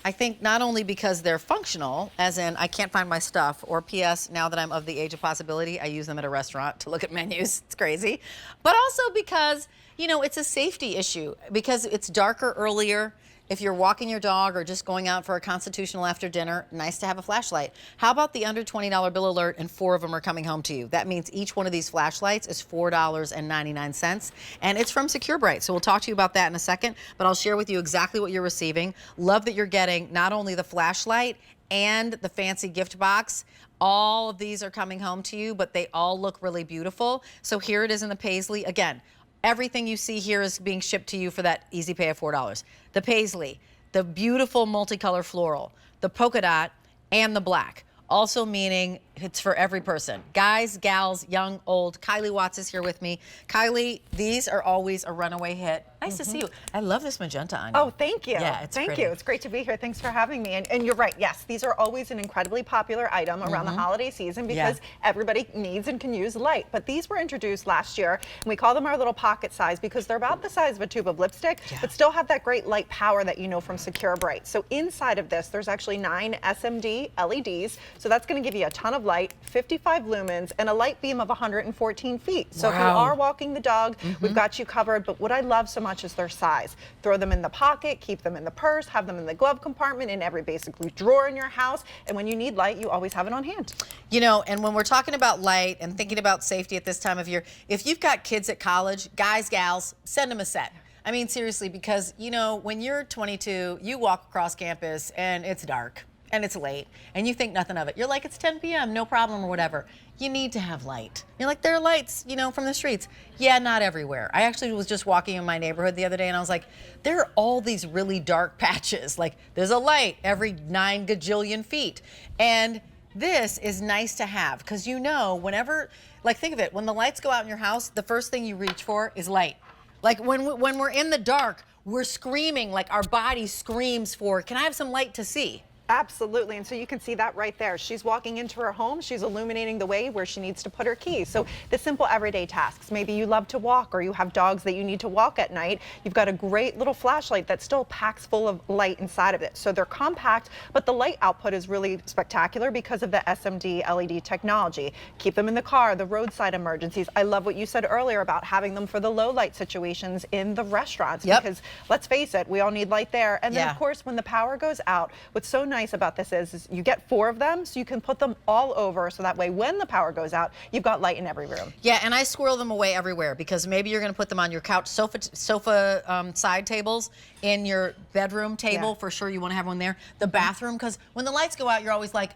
I think not only because they're functional, as in I can't find my stuff, or P.S. now that I'm of the age of possibility, I use them at a restaurant to look at menus. It's crazy. But also because, you know, it's a safety issue because it's darker earlier. If you're walking your dog or just going out for a constitutional after dinner, nice to have a flashlight. How about the under $20 bill alert and 4 of them are coming home to you? That means each one of these flashlights is $4.99, and it's from SecureBrite. So we'll talk to you about that in a second, but I'll share with you exactly what you're receiving. Love that you're getting not only the flashlight and the fancy gift box. All of these are coming home to you, but they all look really beautiful. So here it is in the paisley. Again, everything you see here is being shipped to you for that easy pay of $4. The paisley, the beautiful multicolor floral, the polka dot, and the black. Also meaning it's for every person. Guys, gals, young, old. Kylie Watts is here with me. Kylie, these are always a runaway hit. Nice to see you. I love this magenta on you. Oh, thank you. Yeah, it's Thank pretty. you. It's great to be here. Thanks for having me. And you're right. Yes, these are always an incredibly popular item around the holiday season because everybody needs and can use light. But these were introduced last year, and we call them our little pocket size because they're about the size of a tube of lipstick, but still have that great light power that you know from SecureBrite. So inside of this, there's actually 9 SMD LEDs. So that's going to give you a ton of light, 55 lumens, and a light beam of 114 feet. So if you are walking the dog, we've got you covered. But what I love so much is their size. Throw them in the pocket, keep them in the purse, have them in the glove compartment, in every basically drawer in your house. And when you need light, you always have it on hand. You know, and when we're talking about light and thinking about safety at this time of year, if you've got kids at college, guys, gals, send them a set. I mean, seriously, because, you know, when you're 22, you walk across campus and it's dark and it's late and you think nothing of it. You're like, it's 10 p.m., no problem or whatever. You need to have light. You're like, there are lights, you know, from the streets. Yeah, not everywhere. I actually was just walking in my neighborhood the other day and I was like, there are all these really dark patches. Like, there's a light every 9 gajillion feet. And this is nice to have because, you know, whenever, like, think of it, when the lights go out in your house, the first thing you reach for is light. Like when we're in the dark, we're screaming, like our body screams for, can I have some light to see? Absolutely, and so you can see that right there. She's walking into her home, she's illuminating the way where she needs to put her keys. So the simple everyday tasks, maybe you love to walk or you have dogs that you need to walk at night, you've got a great little flashlight that still packs full of light inside of it. So they're compact, but the light output is really spectacular because of the SMD LED technology. Keep them in the car, the roadside emergencies. I love what you said earlier about having them for the low light situations in the restaurants because let's face it, we all need light there. And then of course, when the power goes out, what's so nice about this is you get 4 of them, so you can put them all over, so that way when the power goes out, you've got light in every room. Yeah, and I squirrel them away everywhere because maybe you're going to put them on your couch, sofa side tables, in your bedroom table. For sure, you want to have one there. The bathroom, because when the lights go out, you're always like,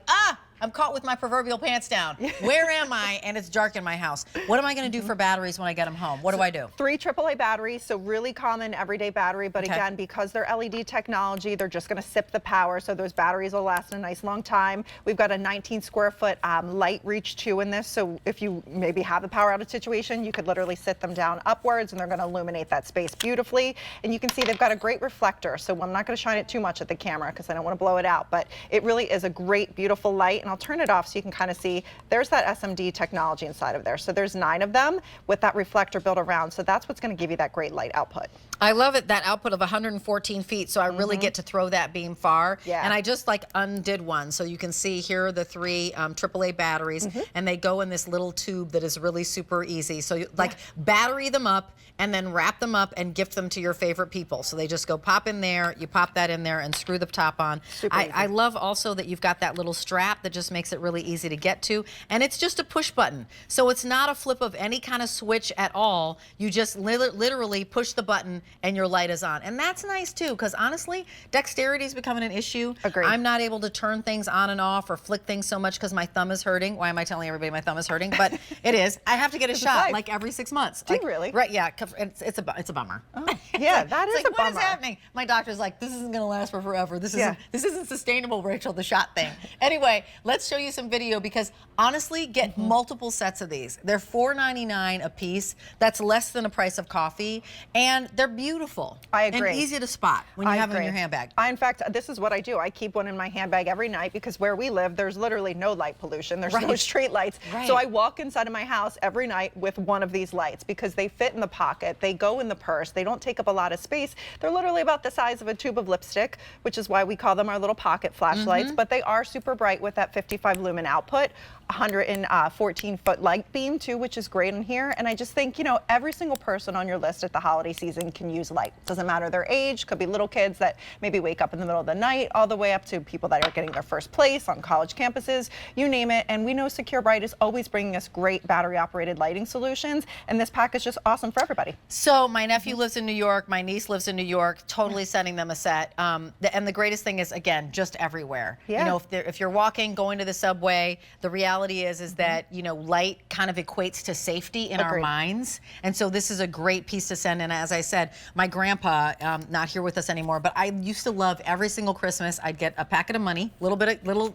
I'm caught with my proverbial pants down. Where am I? And it's dark in my house. What am I going to do for batteries when I get them home? What do I do? 3 AAA batteries, so really common everyday battery, but again, because they're LED technology, they're just going to sip the power, so those batteries will last a nice long time. We've got a 19 square foot light reach too in this, so if you maybe have a power outage situation, you could literally sit them down upwards and they're going to illuminate that space beautifully. And you can see they've got a great reflector, so I'm not going to shine it too much at the camera because I don't want to blow it out, but it really is a great, beautiful light. And I'll turn it off so you can kind of see there's that SMD technology inside of there. So there's 9 of them with that reflector built around. So that's what's going to give you that great light output. I love it, that output of 114 feet, so I really get to throw that beam far. And I just like undid one, so you can see here are the 3 AAA batteries, and they go in this little tube that is really super easy. So you, like battery them up and then wrap them up and gift them to your favorite people. So they just go pop in there, you pop that in there and screw the top on. I love also that you've got that little strap that just makes it really easy to get to, and it's just a push button. So it's not a flip of any kind of switch at all. You just literally push the button and your light is on. And that's nice too, because honestly, dexterity is becoming an issue. Agreed. I'm not able to turn things on and off or flick things so much because my thumb is hurting. Why am I telling everybody my thumb is hurting? But it is. I have to get a shot like every 6 months. Do you really? Right, yeah, it's a bummer. Oh, yeah, that is like, a bummer. What is happening? My doctor's like, this isn't gonna last for forever. This isn't sustainable, Rachel, the shot thing. Anyway, let's show you some video because honestly, get multiple sets of these. They're $4.99 a piece. That's less than the price of coffee. And they're beautiful. I agree. And easy to spot when you have them in your handbag. In fact, this is what I do. I keep one in my handbag every night because where we live, there's literally no light pollution. There's no street lights. So I walk inside of my house every night with one of these lights because they fit in the pocket. They go in the purse. They don't take up a lot of space. They're literally about the size of a tube of lipstick, which is why we call them our little pocket flashlights. But they are super bright with that 55 lumen output. 114-foot light beam too, which is great in here. And I just think, you know, every single person on your list at the holiday season can use light. Doesn't matter their age, could be little kids that maybe wake up in the middle of the night, all the way up to people that are getting their first place on college campuses, you name it. And we know SecureBrite is always bringing us great battery operated lighting solutions. And this pack is just awesome for everybody. So my nephew lives in New York, my niece lives in New York, totally sending them a set. And the greatest thing is, again, just everywhere. You know, if you're walking, going to the subway, the reality is that, you know, light kind of equates to safety in our minds. And so this is a great piece to send. And as I said, my grandpa, not here with us anymore, but I used to love every single Christmas, I'd get a packet of money, little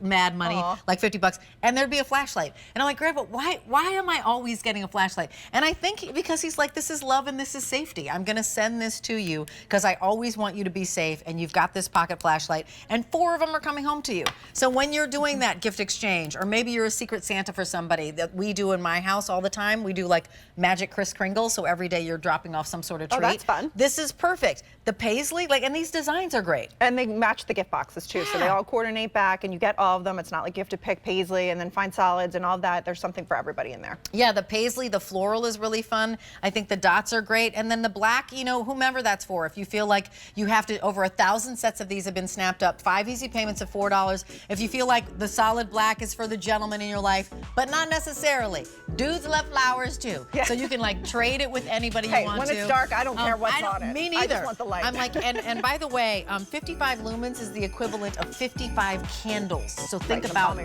mad money, like 50 bucks, and there'd be a flashlight. And I'm like, Grandpa, why am I always getting a flashlight? And I think because he's like, this is love and this is safety. I'm gonna send this to you because I always want you to be safe, and you've got this pocket flashlight, and 4 of them are coming home to you. So when you're doing that gift exchange, or maybe you're a Secret Santa for somebody, that we do in my house all the time, we do like magic Kris Kringle, so every day you're dropping off some sort of treat. Oh, that's fun. This is perfect. The paisley, like, and these designs are great. And they match the gift boxes too, so they all coordinate back, and you get all of them. It's not like you have to pick paisley and then find solids and all that. There's something for everybody in there. Yeah, the paisley, the floral is really fun. I think the dots are great. And then the black, you know, whomever that's for. If you feel like you have to, over 1,000 sets of these have been snapped up, 5 easy payments of $4. If you feel like the solid black is for the gentleman in your life, but not necessarily. Dudes love flowers too. So you can like trade it with anybody you want to. When it's dark, I don't care what's on it. Me neither. I just want the light. I'm like, and by the way, 55 lumens is the equivalent of 55 candles. So think about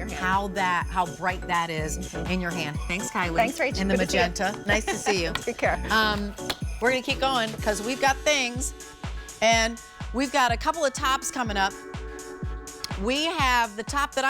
how bright that is in your hand. Thanks, Kylie. Thanks, Rachel. In the magenta. Nice to see you. Take care. We're gonna keep going because we've got things, and we've got a couple of tops coming up. We have the top that